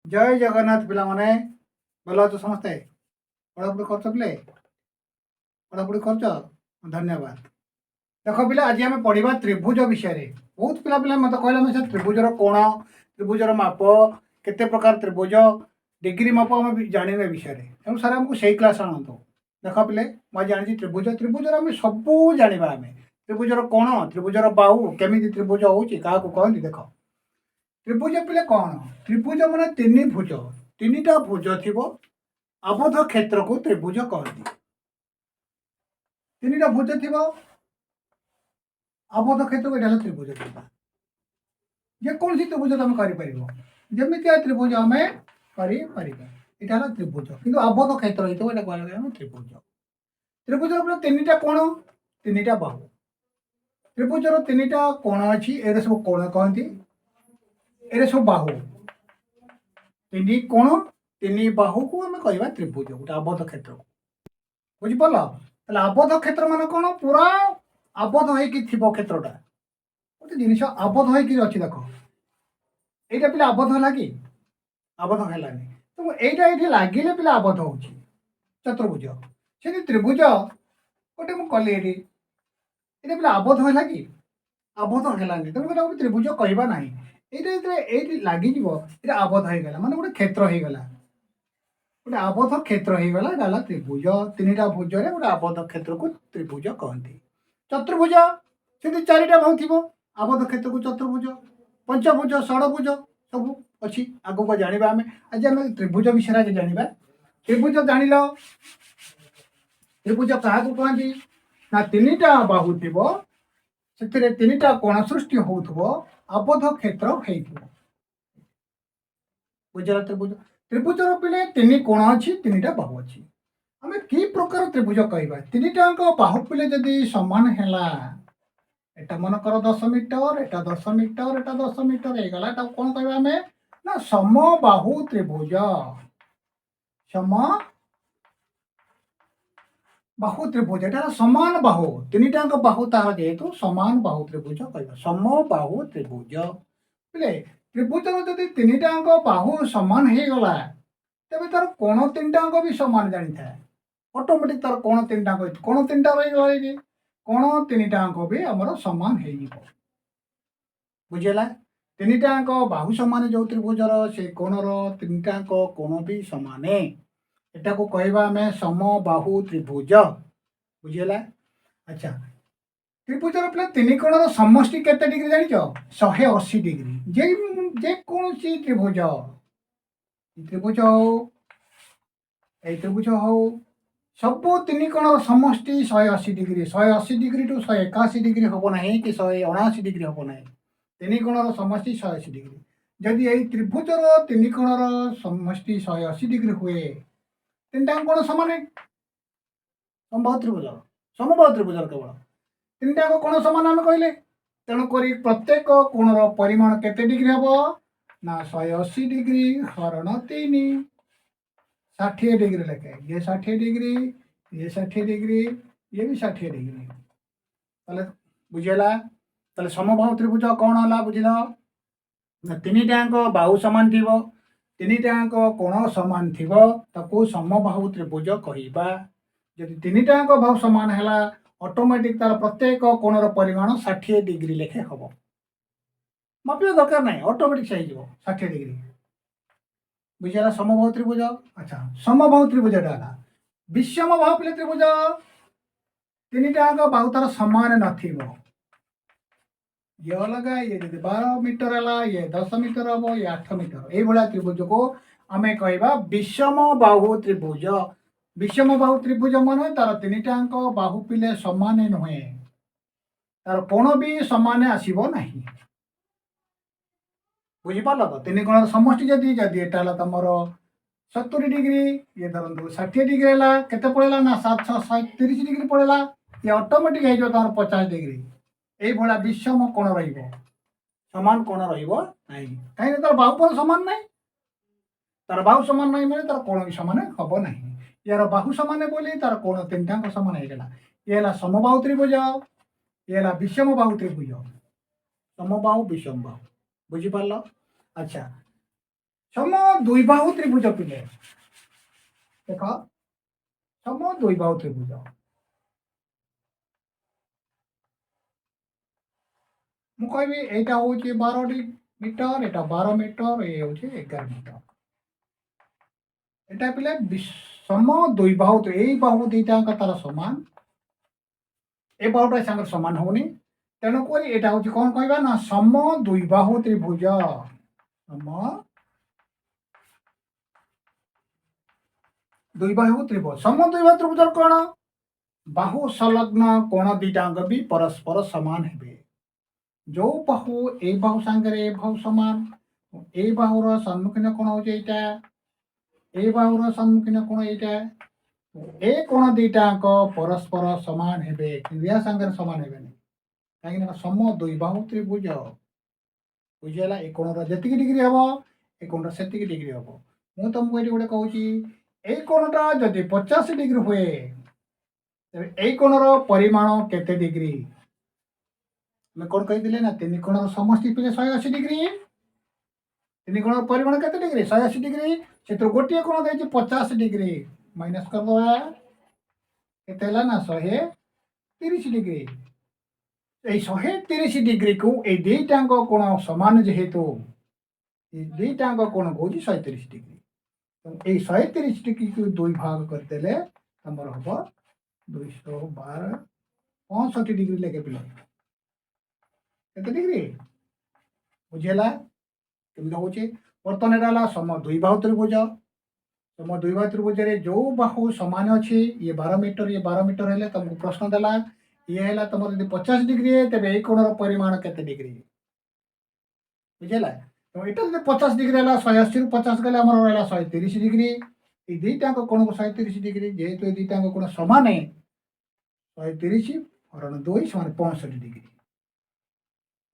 जय जगन्नाथ पिला माने भल अच्छे समस्ते पढ़ापढ़ी कर पढ़ापढ़ी कर धन्यवाद। देख पिला आज आम पढ़ा त्रिभुज विषय बहुत पिला मत कहले से त्रिभुजर कोण त्रिभुजर माप केते प्रकार त्रिभुज डिग्री माप आम जाने विषय तेणु सारे आमको सही क्लास आणतु। देख पिले मुझे जानी त्रिभुज त्रिभुजर आम सबू जाना आम त्रिभुजर कोण त्रिभुजर बाहु केमी त्रिभुज हो कहती देख त्रिभुज पिले कौन त्रिभुज मान तीन भुज तीन टा भुज थी आबद्ध क्षेत्र को त्रिभुज कहती। तीन टा भुज थी आबद्ध क्षेत्र को यहाँ त्रिभुज जेकोसी त्रिभुज तुम करमी त्रिभुज आम कर त्रिभुज कि आबद्ध क्षेत्र होता कहते त्रिभुज। त्रिभुजर तीन टा कोण तीन टा बाहु त्रिभुजर तीन टा कोण अच्छी ए सब कोण कहती ए सब बाहु तीन कोण तीन बाहु को आम कह त्रिभुज गोटे आबद्ध क्षेत्र को बुझिपार आबद्ध क्षेत्र मान कौन पूरा आबद्ध हो क्षेत्रटा गोटे जिन आबद्ध हो देख यहाँ पे आबद्ध है कि आबद्ध है तो यहाँ लगे पे आबद्ध हो चतुर्भुज से त्रिभुज गोटे मुझे कली ये पे आबद्ध है कि आबद्ध है तेनाली त्रिभुज कहवा ना ये लगे आबद्ध होगा माने गोटे क्षेत्र होगा गोटे आबद्ध क्षेत्र होगा त्रिभुज तीन टा भुज गोटे आबद्ध क्षेत्र को त्रिभुज कहती। चतुर्भुज से चारिटा बाहु थी आबद्ध क्षेत्र को चतुर्भुज पंचभुज षड़भुज सब अच्छी आग को जाना आम आज आम त्रिभुज विषय आज जाना त्रिभुज जान त्रिभुज क्या कहती ना तीन टा बाहु थी से तीन टा कोण सृष्टि हो आबद्ध क्षेत्र हो बुझला। त्रिभुज त्रिभुजर पिले तीन कोण अच्छी तीन टा बाहु अच्छी आम कि प्रकार त्रिभुज कह तीन टाक बाहु पिले जदि सामान है एटा मनकर 10 मीटर एटा 10 मीटर एटा 10 मीटर होगा कौन कह आम ना समबाहु त्रिभुज सम बाहु त्रिभुज एटा समान बाहु तीन टाक बाहु तार जेहेतु समान बाहु त्रिभुज कह समबाहु त्रिभुज बोले त्रिभुजर जदि तीन टाक बाहु सामान होगला तेज तार कोण तीन टाक भी सामान जानी था ऑटोमेटिक तार कोण तीन टाक कोण तीन टा रही कोण तीन टाक भी आमर सामान हो बुझेगा। तीन टाक बाहु सामान जो त्रिभुजर से कोणर तीन टाक कोण भी सामान एटा को कहवा आम समबाहु त्रिभुज बुझेगा। अच्छा त्रिभुजर पे तीन कोणर समष्टि केते डिग्री जानिछ 180 डिग्री जेकोसी त्रिभुज त्रिभुज हो त्रिभुज हो सब तीन कोणर समष्टि 180 डिग्री 180 डिग्री टू 181 डिग्री हम ना कि 179 डिग्री हम ना तीन कोणर समष्टि 180 डिग्री जदि यही त्रिभुजर तीन कोणर समष्टि 180 डिग्री हुए तीन टाक कोण सामान समबाहु त्रिभुजर केवल तीन टाक कोण सामान आम कहले तेणुक प्रत्येक कोणर परिमाण केते डिग्री हम ना 180 डिग्री हरण 3 60 डिग्री लेखे ये 60 डिग्री ये 60 डिग्री ये भी 60 डिग्री ताले बुझेला ताले समबाहु त्रिभुज कौन है बुझल ना तीन टाक बाहु सामान थी तीन टाक कोण सामान थी समबाहु त्रिभुज कहवा जदि तीन टाक बाहु सामान है ऑटोमेटिक तार प्रत्येक कोणर परिमाण 60 डिग्री लेखे हम मापिया दरकार ना ऑटोमेटिक से 60 डिग्री बुझेगा समबाहु त्रिभुज। अच्छा समबाहु त्रिभुज विषम बाहु पिले त्रिभुज तीन टाक बाहु तार सामान न ये अलग ये 12 मीटर है ये 10 मीटर हम ये 8 मीटर ये त्रिभुज को आम कहवा विषम बाहु त्रिभुज। विषम बाहु त्रिभुज मान तार तीन टाक बाहु पिले सामान नुहे तार कोण भी सामान आसब ना बुझिपार तो तीन कोण समष्टि जदि एटा तुम 70 डिग्री ये धरतु 60 डिग्री है केते पड़ेगा ना 730 डिग्री पड़ेगा ये ऑटोमेटिक हो तुम 50 डिग्री ये विषम कोण रमान कोण रही कहीं तार बाहु पर सामान ना तार बाहु सामान नहीं मैंने तार कोण भी सामान हम ना यार बाहु सामान बोली तार कोण तीन टाक सामान होगा ये समबाहु त्रिभुज ये विषम बाहु त्रिभुज समबाहु विषम बाहु बुझिपार। अच्छा सम द्विबाहु त्रिभुज पिले देख सम द्विबाहु त्रिभुज मु कहबी एटा होची 12 मीटर एटा 12 मीटर ये होची 11 मीटर एटा पिले सम द्विबाहु एई बाहु दुईटा तार समान ए बाहुटा संग समान होनी तेणुक एटा हूँ कौन कहवा ना सम द्विबाहु त्रिभुज सम द्विबाहु त्रिभुज सम द्विबाहु त्रिभुज कौन बाहु संलग्न कोण दीटांग भी परस्पर समान हे जो बाहु ए बाहु सांगे बाहु समान ए बाहुर सम्मुखीन कोण हो ए बाहुर सम्मुखीन कोण एटा ए कोण दीटांक परस्पर समान हे या सांगे समान हे कहीं सम द्विबाहु त्रिभुज बुझेगा ए कोण जी डिग्री हम ए कोण से डिग्री हम मुझे तुमको ये गोटे कहूँ ये कोणटा जदि 50 डिग्री हुए ए कोणर परिमाण केते डिग्री मैं कौन कही ना तीन कोणर समष्टि पे 180 डिग्री तीन कोणर परिमाण केते डिग्री 180 डिग्री से गोटे कोण दे 50 डिग्री माइनस कर दवा केते ना 130 डिग्री 130 डिग्री को ये दुईटांग कोण समान जेहेतु ये दुईटांग कोण कौन 130 डिग्री ये 130 डिग्री को दुई भाग करदेले हमर हम 212 65 डिग्री लेके पिला केते डिग्री बुझेला केमि होचे बर्तन एटा सम द्विबाहु त्रिभुज सम द्विबाहु त्रिभुज रे जो बाहु समान अछि ये 12 मीटर ये 12 मीटर हेले तुमको प्रश्न देला ये है तुम यदि 50 डिग्री है तेज ये कोणर परिमाण केते डिग्री बुझेला तो यहाँ जब 50 डिग्री है 180 रु 50 गले आम रहा 130 डिग्री ये दुईटा कोण को 130 डिग्री जेहेतु ये दुईटा कोण समान है 130 हरण 2 समान 65 डिग्री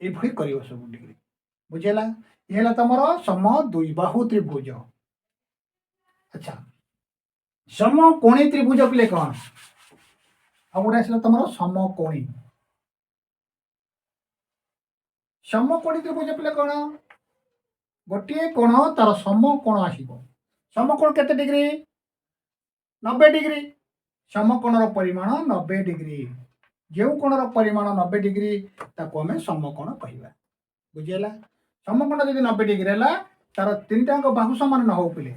ये कर सब डिग्री बुझेला ये है तुम सम द्विबाहु त्रिभुज अच्छा सम कोणी त्रिभुज पिले कौन आ गोटे आसला तुम समकोणी समकोणी त्रिभुज पिले कौन गोटे कोण तार समकोण आसो समकोण केते डिग्री 90 डिग्री समकोणर परिमाण 90 डिग्री जो कोणर परिमाण 90 डिग्री ताको आमे समकोण कहवा बुझेला समकोण जदि 90 डिग्री है तार तीनटांग बाहु समान न हो पिले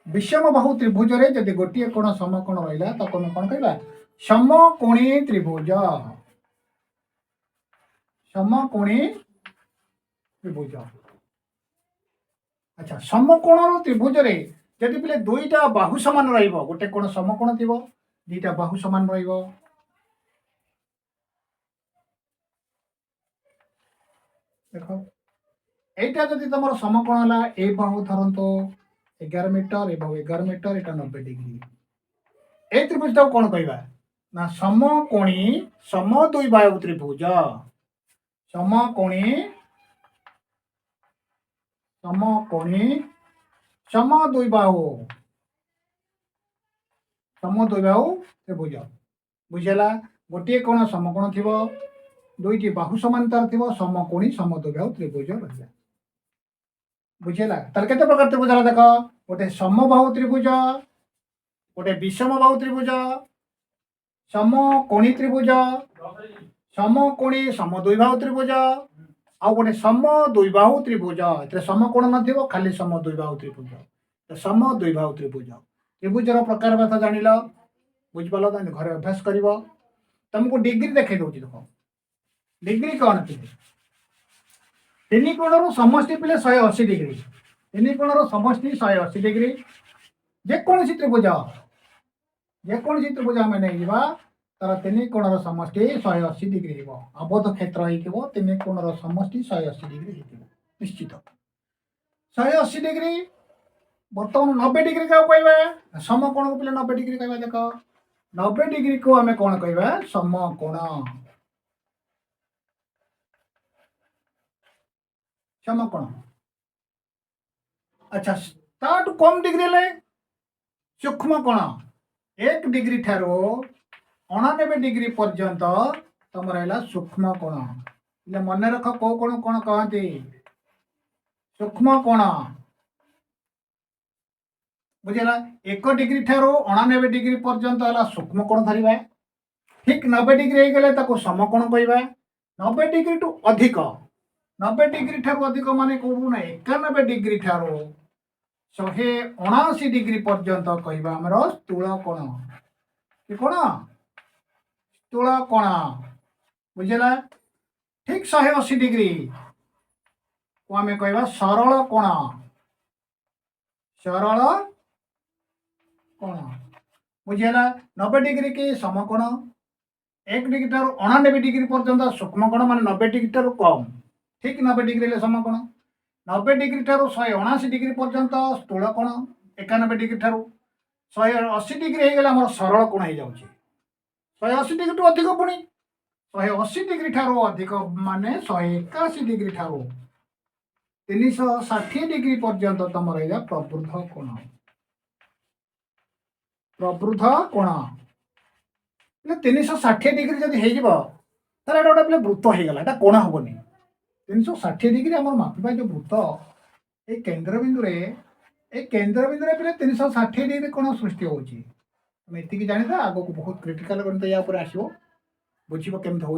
विषम बाहु त्रिभुज रे जदि गोटे कोण समकोण रहा तो कौन कहवा समकोणी त्रिभुज समकोणी त्रिभुज अच्छा समकोण त्रिभुज रे जदि पिले दुईटा बाहु समान रहिबो गोटे कोण समकोण थिबो दुईटा बाहु समान रहिबो देखो एटा जदि तुम समकोण हला ए बाहु धरंतो 11 मीटर एवं 11 मीटर एटा 90 डिग्री ए त्रिभुज कौन कहवा ना समकोणी सम द्विबाहु त्रिभुज समकोणी समकोणी सम द्विबाहु त्रिभुज बुझेला गोटे कोण समकोण थिबो दुईटी बाहु समांतर थिबो समकोणी सम द्विबाहु त्रिभुज रहिला बुझेला तार केते प्रकार त्रिभुज हला देख गोटे समबाहु त्रिभुज गोटे विषम बाहु त्रिभुज समकोणी त्रिभुज समकोणी सम द्विबाहु त्रिभुज आ गोटे सम द्विबाहु त्रिभुज ए समकोण न खाली सम द्विबाहु त्रिभुज सम द्विबाहु त्रिभुज त्रिभुजर प्रकार बात जानिल बुझिपाल घर अभ्यास कर तुमको डिग्री देखे दूसरी देख डिग्री कौन पिले तीन कोणर समष्टि पिले 180 डिग्री तीन कोणर समष्टि 180 डिग्री जेकोसी त्रिभुज आम नहीं तार तीन कोणर समष्टि 180 डिग्री हो आबद्ध क्षेत्र हो तीन कोणर समष्टि 180 डिग्री निश्चित 180 डिग्री बर्तमान 90 डिग्री क्या कहवा समकोण को पिले 90 डिग्री कहवा देख 90 डिग्री को आम कौन कहवा समकोण समकोण अच्छा ताठू कम डिग्री ले सूक्ष्म कोण 1 डिग्री ठारो 99 डिग्री पर्यंत तुम रहा सूक्ष्म कोण मन रख कौ कोण कौन कहते सूक्ष्म कोण बुझेगा 1 डिग्री ठारू 99 डिग्री पर्यंत है सूक्ष्म कोण धरवा ठीक 90 डिग्री हो गले समकोण कहवा 90 डिग्री टू अधिक 90 डिग्री ठारू अधिक माने कौन ना 91 डिग्री ठारू 179 डिग्री पर्यंत कहवा आमर स्थूल कोण कि कोण स्थूल कोण बुझेगा ठीक 180 डिग्री को आम कहवा सरल कोण सरल कोण बुझेगा 90 डिग्री की समकोण 1 डिग्री ठारू 99 डिग्री पर्यंत सूक्ष्म कोण मान 90 डिग्री ठारू कम ठीक 90 डिग्री समकोण 90 डिग्री ठारू 179 डिग्री पर्यंत स्थूल कोण 91 डिग्री ठारू 180 डिग्री हो गला सरल कोण हो जाऊँगी 180 डिग्री टू अधिक पुणी 180 डिग्री ठारू अधिक माने 181 डिग्री ठारू 360 डिग्री पर्यंत तुम रहा प्रबुद्ध कोण प्रबुद्ध कोण 360 डिग्री जब हो गोटे वृत्त हो गला कोण हेनी 360 डिग्री आम मापिबा जो वृत्त ये केन्द्रबिंदु पे 360 डिग्री कोण सृष्टि होती जानी आग को बहुत क्रिटिकल गणित या आसो बुझे केमती हो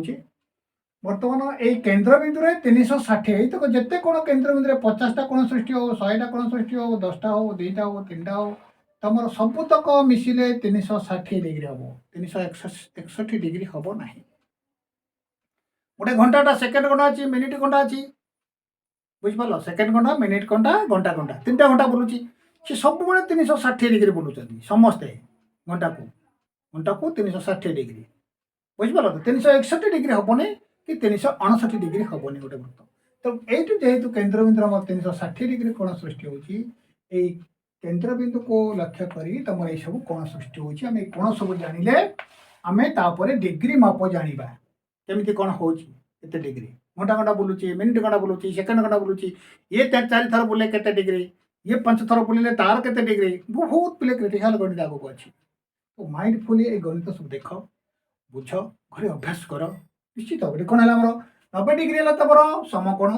बर्तमान ये केन्द्रबिंदु 360 तो जिते कोण केन्द्रबिंदु 50टा कोण सृष्टि हो 100टा कोण सृष्टि हो 10टा हो 2टा हो 3टा हो तुम सबुतक मिसिले 360 डिग्री हम 361 डिग्री हम ना गोटे घंटाटा सेकेंड घंटा अच्छी मिनिट घंटा अच्छी बुझिपार सेकेंड घंटा मिनिट घंटा घंटा घंटा 3टा घंटा बुलूची सी सब 360 डिग्री बुलूँ समस्ते घंटा को 360 डिग्री बुझिपार तो 361 डिग्री हेनी कि 359 डिग्री हेनी गोटे वृत्त तो ये जेहेतु केन्द्रबिंदु 360 डिग्री कोण सृष्टि होची केन्द्रबिंदु को लक्ष्य करी तुम ये सब कोण सृष्टि होची आम कोण सब जानिले आमे तापर डिग्री माप जानिबा केमिति कोण होची केते डिग्री घंटा घंटा बुलूची मिनिट घंटा बुलूची सेकेंड घंटा बुलूची ये 4 थर बुले केते डिग्री ये 5 थर बुलिले तार केते डिग्री बहुत पिले क्रिटिकल गणित आगो को अछि तो माइंडफुली ए गणित सब देख बुझ घरे अभ्यास कर निश्चित भाव कौन है 90 डिग्री है तुम समकोण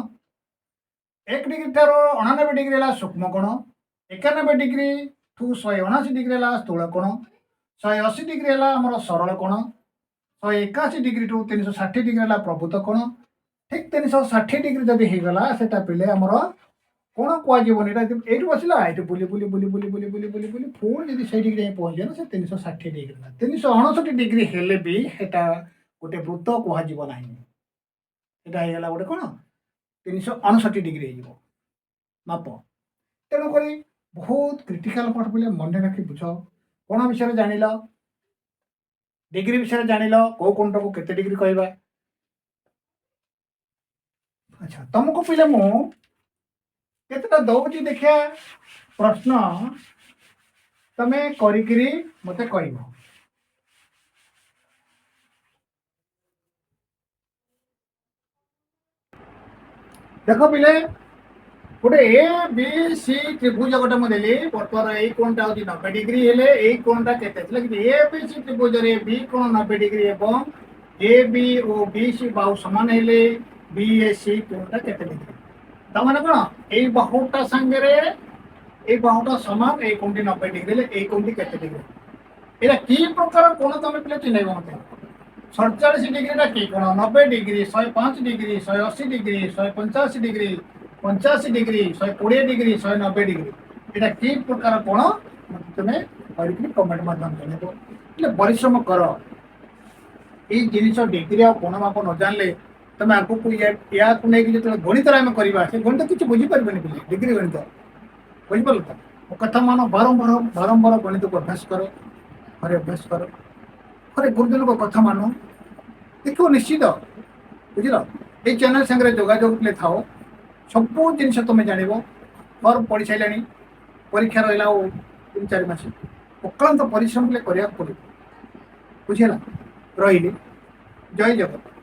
1 डिग्री ठार 99 डिग्री है सूक्ष्म कोण 91 डिग्री ठू 179 डिग्री है स्थूल कोण 180 डिग्री है आम सरल कोण 181 डिग्री टू 360 डिग्री है प्रबुद्ध कोण ठीक 360 डिग्री जब होगला से पिले आमर कौन कहन ये बसला ये बुली बुली बुली बुली बुली बुली बुली बुली पुणी जब से डिग्री पहुँचे ना से 360 डिग्री 359 डिग्री हेले भी सेटा गोटे वृत्त कहना यहाँ होगा गोटे कौन 359 डिग्री हो माप तेणुक बहुत क्रिटिकल पार्ट बोले मन रखी बुझ कौन विषय जान डिग्री विषय जान कौ कौन को केते डिग्री कहवा अच्छा तुमको पिले मु केतेटा दौची देखिया प्रश्न तमे करिकिरी मते कहबो देखो पिले गोटे ए बी सी त्रिभुज गोटे मुझे बर्तमान यही कोणटा हूँ 90 डिग्री हेले यही कोणटा केते ए बी सी त्रिभुज रे बी कोण 90 डिग्री एवं A B O B C बाहु समान हेले बी ए सी कोणटा केते डिग्री तमाने कोण ए बाहुटा संगे ए बाहुटा समान ए कोणटी 90 डिग्री ले ए कोणटी केते डिग्री एरा की प्रकार कोण तमे पिले चिन्हैबो मते 47 डिग्री की कोण 90 degree 105 degree 180 degree 185 degree 85 degree 120 degree 190 degree एटा की प्रकार कोण तुम्हें कमेंट माध्यम जनइबो परिश्रम कर ये जिनिस डिग्री आ कोण माप न जानले तुम आगू या नहीं जो गणित आम करवा से गणित किसी बुझीपारे पिले डिग्री गणित बुझीपार तो मो कथा मान बारंबार बारंबार गणित को अभ्यास कर घरे अभ्यास कर घरे गुरुजन को कथा मान देखो निश्चित बुझल ये चैनल सागर जोगाजोग था सब जिन तुम जान फर्म पढ़ी सारे परीक्षा रहा 3-4 मास अक्लांत परिश्रम करने पड़ो बुझेगा रही जय जगत।